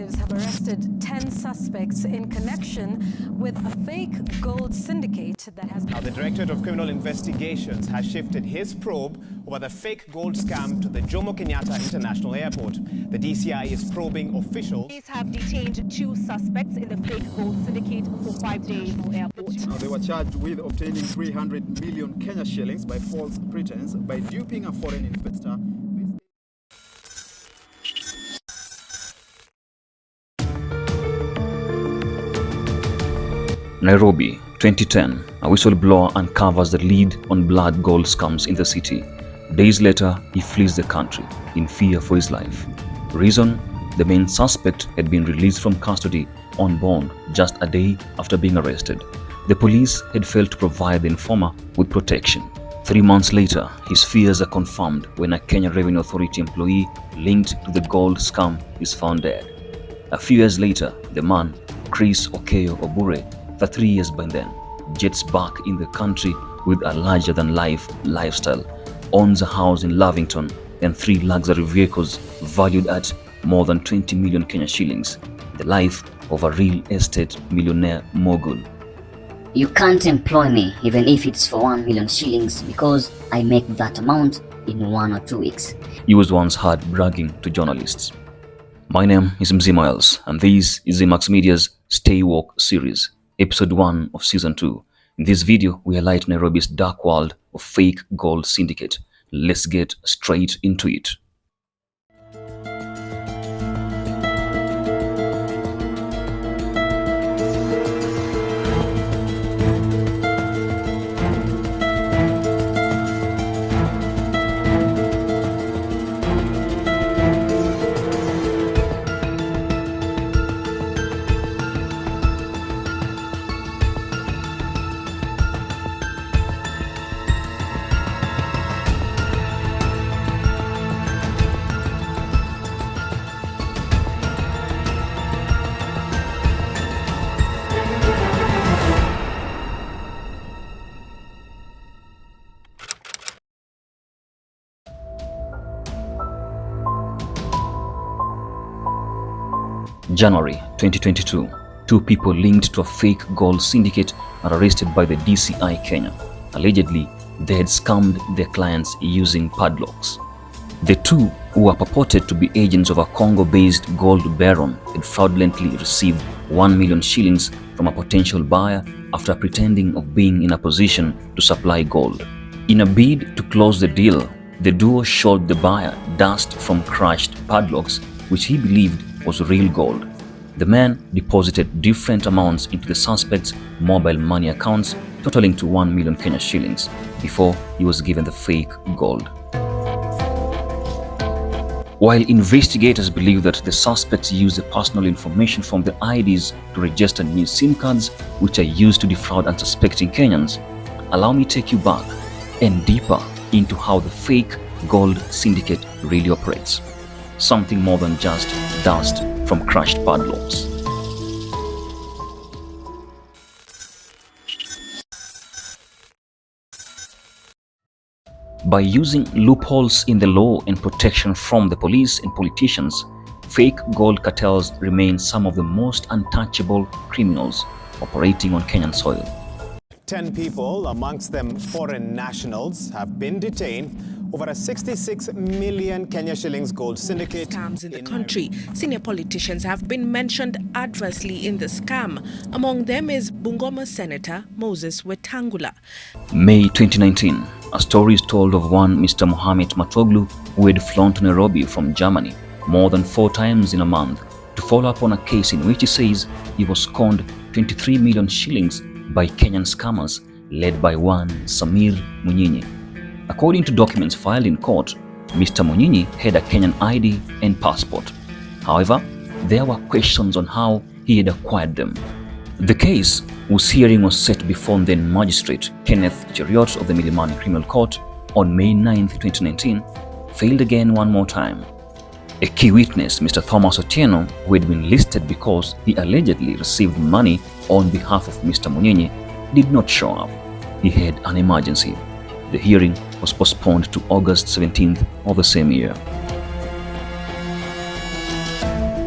detectives have arrested 10 suspects in connection with a fake gold syndicate that has... Now, the Directorate of Criminal Investigations has shifted his probe over the fake gold scam to the Jomo Kenyatta International Airport. The DCI is probing officials. Police have detained 2 suspects in the fake gold syndicate for 5 days at the airport. They were charged with obtaining 300 million Kenya shillings by false pretense by duping a foreign investor. Nairobi, 2010, a whistleblower uncovers the lead on blood gold scams in the city. Days later, he flees the country in fear for his life. Reason? The main suspect had been released from custody on bond just a day after being arrested. The police had failed to provide the informer with protection. 3 months later, his fears are confirmed when a Kenya Revenue Authority employee linked to the gold scam is found dead. A few years later, the man, Chris Okeyo Obure, 3 years by then, jets back in the country with a larger-than-life lifestyle, owns a house in Lavington and 3 luxury vehicles valued at more than 20 million Kenya shillings, the life of a real estate millionaire mogul. You can't employ me even if it's for 1 million shillings because I make that amount in 1 or 2 weeks. He was once heard bragging to journalists. My name is Zimax and this is Zimax Media's Stay Woke series. Episode 1 of Season 2. In this video, we highlight Nairobi's dark world of fake gold syndicate. Let's get straight into it. January 2022, 2 people linked to a fake gold syndicate are arrested by the DCI Kenya. Allegedly, they had scammed their clients using padlocks. The 2, who were purported to be agents of a Congo-based gold baron, had fraudulently received 1 million shillings from a potential buyer after pretending of being in a position to supply gold. In a bid to close the deal, the duo showed the buyer dust from crushed padlocks, which he believed was real gold. The man deposited different amounts into the suspect's mobile money accounts, totaling to 1 million Kenya shillings, before he was given the fake gold. While investigators believe that the suspects used the personal information from the IDs to register new SIM cards, which are used to defraud unsuspecting Kenyans, allow me to take you back and deeper into how the fake gold syndicate really operates. Something more than just dust from crushed padlocks. By using loopholes in the law and protection from the police and politicians, fake gold cartels remain some of the most untouchable criminals operating on Kenyan soil. 10 people, amongst them foreign nationals, have been detained over a 66 million Kenya shillings gold syndicate. Scams in the country. Senior politicians have been mentioned adversely in the scam. Among them is Bungoma Senator Moses Wetangula. May 2019, a story is told of one Mr. Mohamed Matoglu who had flown to Nairobi from Germany more than 4 times in a month to follow up on a case in which he says he was conned 23 million shillings by Kenyan scammers led by one Samir Munyinyi. According to documents filed in court, Mr. Munyinyi had a Kenyan ID and passport. However, there were questions on how he had acquired them. The case, whose hearing was set before then Magistrate Kenneth Cheriot of the Milimani Criminal Court on May 9, 2019, failed again one more time. A key witness, Mr. Thomas Otieno, who had been listed because he allegedly received money on behalf of Mr. Munyinyi, did not show up. He had an emergency. The hearing was postponed to August 17th of the same year.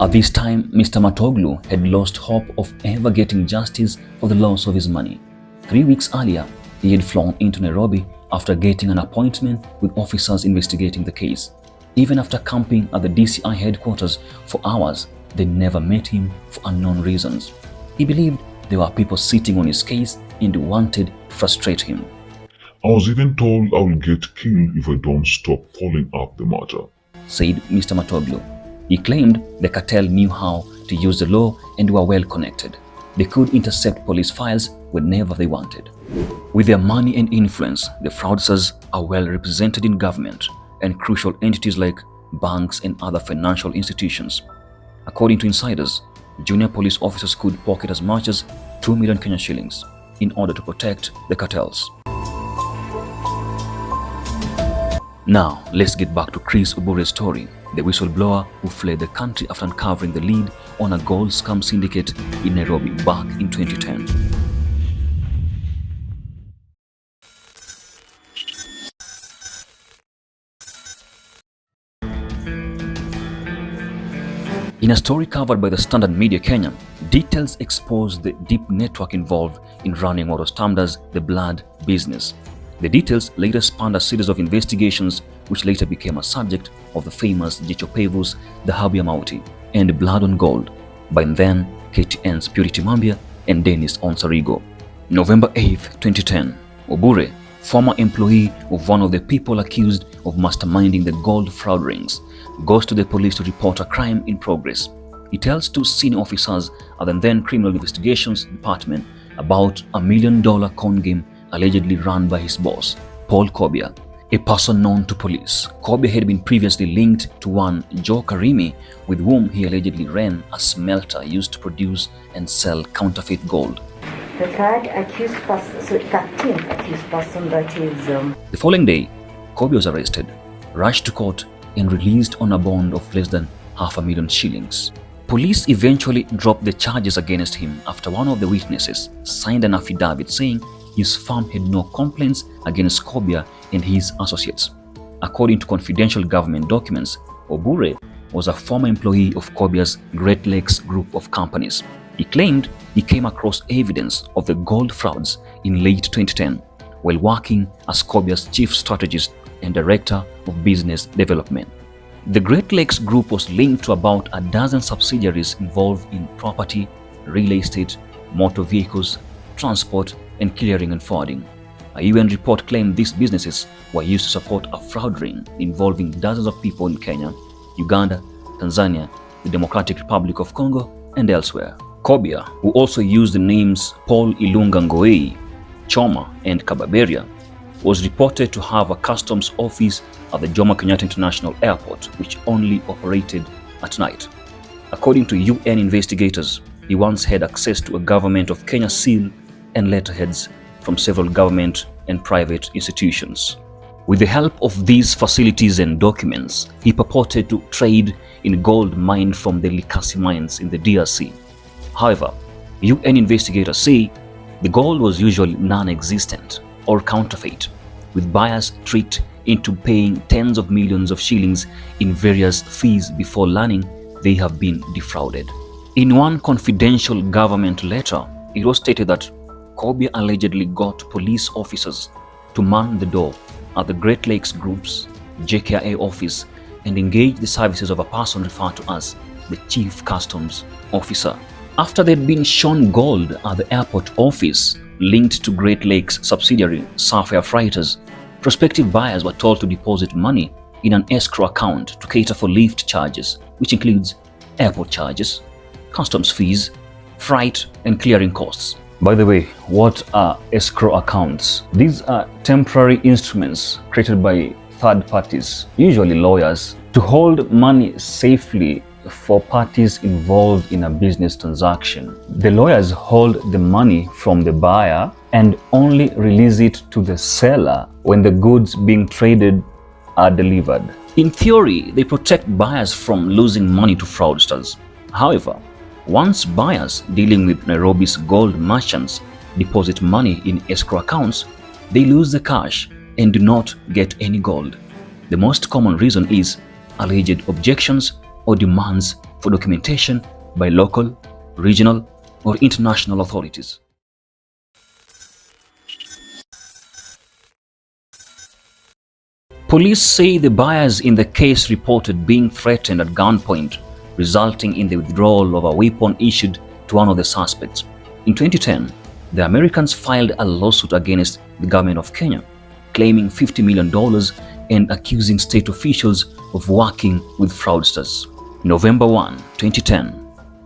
At this time, Mr. Matoglu had lost hope of ever getting justice for the loss of his money. 3 weeks earlier, he had flown into Nairobi after getting an appointment with officers investigating the case. Even after camping at the DCI headquarters for hours, they never met him for unknown reasons. He believed there were people sitting on his case and wanted to frustrate him. I was even told I will get killed if I don't stop following up the matter, said Mr. Matoglu. He claimed the cartel knew how to use the law and were well connected. They could intercept police files whenever they wanted. With their money and influence, the fraudsters are well represented in government and crucial entities like banks and other financial institutions. According to insiders, junior police officers could pocket as much as 2 million Kenya shillings in order to protect the cartels. Now, let's get back to Chris Obure's story, the whistleblower who fled the country after uncovering the lead on a gold scam syndicate in Nairobi back in 2010. In a story covered by the Standard Media Kenya, details expose the deep network involved in running what was termed as the blood business. The details later spanned a series of investigations which later became a subject of the famous Jicho Pevus, the Habia Mauti, and Blood on Gold by then KTN's Purity Mambia and Dennis Onsarigo. November 8, 2010, Obure, former employee of one of the people accused of masterminding the gold fraud rings, goes to the police to report a crime in progress. He tells 2 senior officers at the then Criminal Investigations Department about $1 million con game allegedly run by his boss, Paul Kobia, a person known to police. Kobia had been previously linked to one Joe Karimi, with whom he allegedly ran a smelter used to produce and sell counterfeit gold. The third accused person, so 13th accused person, that is... The following day, Kobia was arrested, rushed to court, and released on a bond of less than 500,000 shillings. Police eventually dropped the charges against him after one of the witnesses signed an affidavit saying his firm had no complaints against Kobia and his associates. According to confidential government documents, Obure was a former employee of Kobia's Great Lakes group of companies. He claimed he came across evidence of the gold frauds in late 2010 while working as Kobia's chief strategist and director of business development. The Great Lakes group was linked to about a dozen subsidiaries involved in property, real estate, motor vehicles, transport, and clearing and forwarding. A UN report claimed these businesses were used to support a fraud ring involving dozens of people in Kenya, Uganda, Tanzania, the Democratic Republic of Congo, and elsewhere. Kobia, who also used the names Paul Ilunga Ngoei, Choma, and Kababeria, was reported to have a customs office at the Jomo Kenyatta International Airport, which only operated at night. According to UN investigators, he once had access to a Government of Kenya seal and letterheads from several government and private institutions. With the help of these facilities and documents, he purported to trade in gold mined from the Likasi mines in the DRC. However, UN investigators say the gold was usually non-existent or counterfeit, with buyers tricked into paying tens of millions of shillings in various fees before learning they have been defrauded. In one confidential government letter, it was stated that Kobia allegedly got police officers to man the door at the Great Lakes Group's JKIA office and engage the services of a person referred to as the Chief Customs Officer. After they'd been shown gold at the airport office linked to Great Lakes subsidiary Sapphire Freighters, prospective buyers were told to deposit money in an escrow account to cater for lift charges, which includes airport charges, customs fees, freight, and clearing costs. By the way, what are escrow accounts? These are temporary instruments created by third parties, usually lawyers, to hold money safely for parties involved in a business transaction. The lawyers hold the money from the buyer and only release it to the seller when the goods being traded are delivered. In theory, they protect buyers from losing money to fraudsters. However, once buyers dealing with Nairobi's gold merchants deposit money in escrow accounts, they lose the cash and do not get any gold. The most common reason is alleged objections or demands for documentation by local, regional, or international authorities. Police say the buyers in the case reported being threatened at gunpoint, resulting in the withdrawal of a weapon issued to one of the suspects. In 2010, the Americans filed a lawsuit against the government of Kenya, claiming $50 million and accusing state officials of working with fraudsters. November 1, 2010,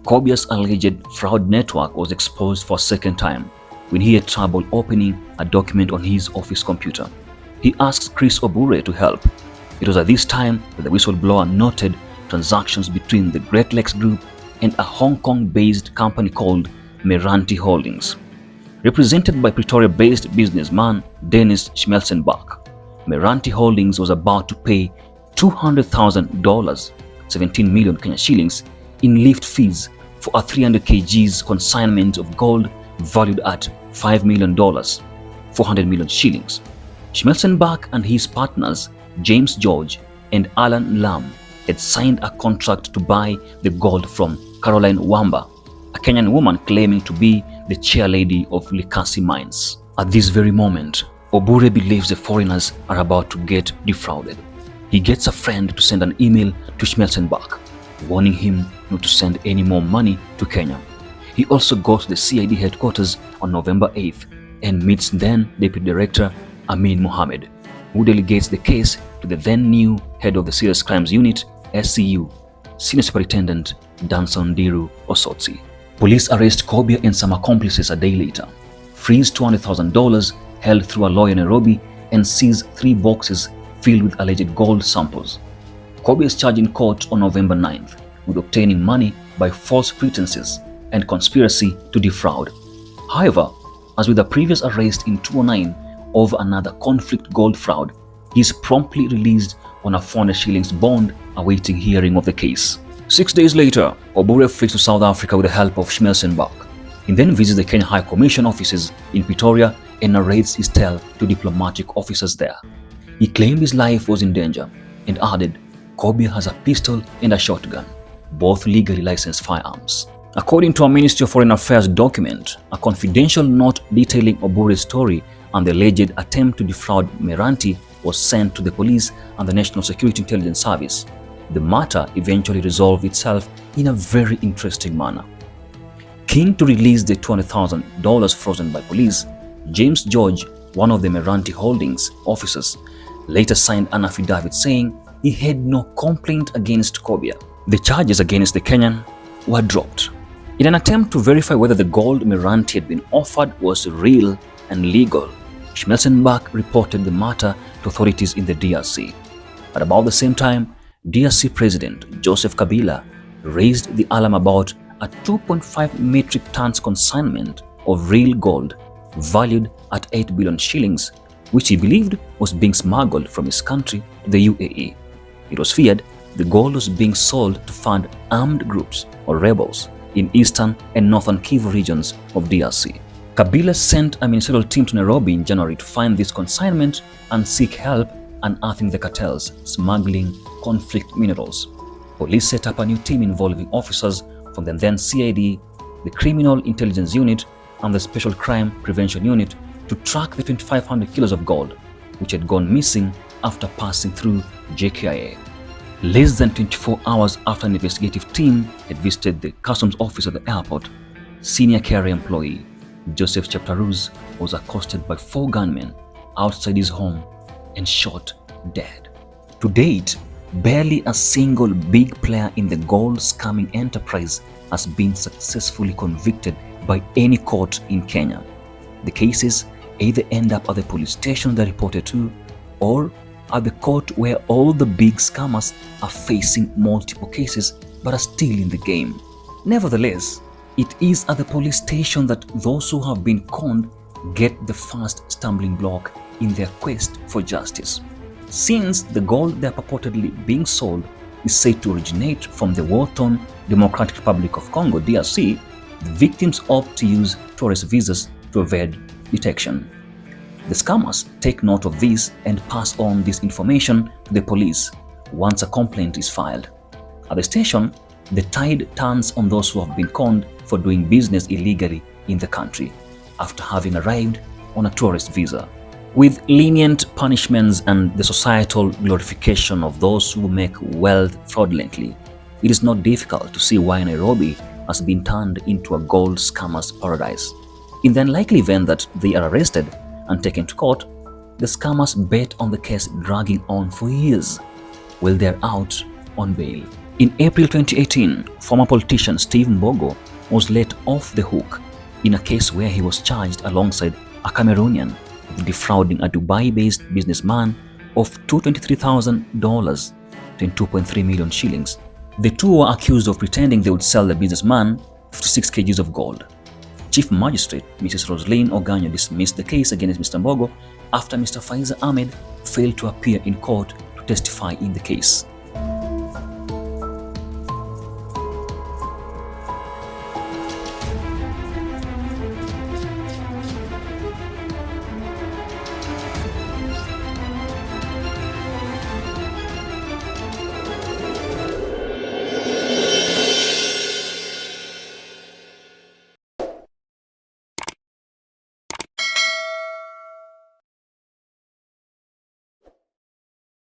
Kobia's alleged fraud network was exposed for a second time when he had trouble opening a document on his office computer. He asked Chris Obure to help. It was at this time that the whistleblower noted transactions between the Great Lakes Group and a Hong Kong-based company called Meranti Holdings. Represented by Pretoria-based businessman Dennis Schmelzenbach, Meranti Holdings was about to pay $200,000, 17 million Kenya shillings, in lift fees for a 300 kgs consignment of gold valued at $5 million, 400 million shillings. Schmelzenbach and his partners, James George and Alan Lam, had signed a contract to buy the gold from Caroline Wamba, a Kenyan woman claiming to be the chairlady of Likasi Mines. At this very moment, Obure believes the foreigners are about to get defrauded. He gets a friend to send an email to Schmelzenbach, warning him not to send any more money to Kenya. He also goes to the CID headquarters on November 8th and meets then Deputy Director Amin Mohammed, who delegates the case to the then new head of the Serious Crimes Unit, SCU, Senior Superintendent Danson Diru Osotsi. Police arrest Kobia and some accomplices a day later, freeze $200,000 held through a lawyer in Nairobi, and seize 3 boxes filled with alleged gold samples. Kobia is charged in court on November 9th with obtaining money by false pretenses and conspiracy to defraud. However, as with the previous arrest in 2009 over another conflict gold fraud, he is promptly released on a 400 shillings bond awaiting hearing of the case. 6 days later, Obure flees to South Africa with the help of Schmelzenbach. He then visits the Kenya High Commission offices in Pretoria and narrates his tale to diplomatic officers there. He claimed his life was in danger and added, Kobia has a pistol and a shotgun, both legally licensed firearms. According to a Ministry of Foreign Affairs document, a confidential note detailing Obure's story and the alleged attempt to defraud Meranti was sent to the police and the National Security Intelligence Service. The matter eventually resolved itself in a very interesting manner. Keen to release the $200,000 frozen by police, James George, one of the Meranti Holdings officers, later signed an affidavit saying he had no complaint against Kobia. The charges against the Kenyan were dropped. In an attempt to verify whether the gold Meranti had been offered was real and legal, Schmelzenbach reported the matter to authorities in the DRC. At about the same time, DRC President Joseph Kabila raised the alarm about a 2.5 metric tons consignment of real gold valued at 8 billion shillings, which he believed was being smuggled from his country to the UAE. It was feared the gold was being sold to fund armed groups or rebels in eastern and northern Kivu regions of DRC. Kabila sent a ministerial team to Nairobi in January to find this consignment and seek help unearthing the cartels smuggling conflict minerals. Police set up a new team involving officers from the then CID, the Criminal Intelligence Unit, and the Special Crime Prevention Unit to track the 2,500 kilos of gold, which had gone missing after passing through JKIA. Less than 24 hours after an investigative team had visited the customs office at the airport, senior carrier employee Joseph Chaptaruz was accosted by 4 gunmen outside his home and shot dead. To date, barely a single big player in the gold scamming enterprise has been successfully convicted by any court in Kenya. The cases either end up at the police station they're reported to, or at the court where all the big scammers are facing multiple cases but are still in the game. Nevertheless, it is at the police station that those who have been conned get the first stumbling block in their quest for justice. Since the gold they are purportedly being sold is said to originate from the war-torn Democratic Republic of Congo, DRC, the victims opt to use tourist visas to avoid detection. The scammers take note of this and pass on this information to the police once a complaint is filed. At the station, The tide turns on those who have been conned for doing business illegally in the country after having arrived on a tourist visa. With lenient punishments and the societal glorification of those who make wealth fraudulently, it is not difficult to see why Nairobi has been turned into a gold scammers' paradise. In the unlikely event that they are arrested and taken to court, the scammers bet on the case dragging on for years while they are out on bail. In April 2018, former politician Steve Mbogo was let off the hook in a case where he was charged alongside a Cameroonian with defrauding a Dubai-based businessman of $223,000 and 2.3 million shillings. The two were accused of pretending they would sell the businessman 56 kgs of gold. Chief Magistrate Mrs. Rosaline Oganyo dismissed the case against Mr. Mbogo after Mr. Faiza Ahmed failed to appear in court to testify in the case.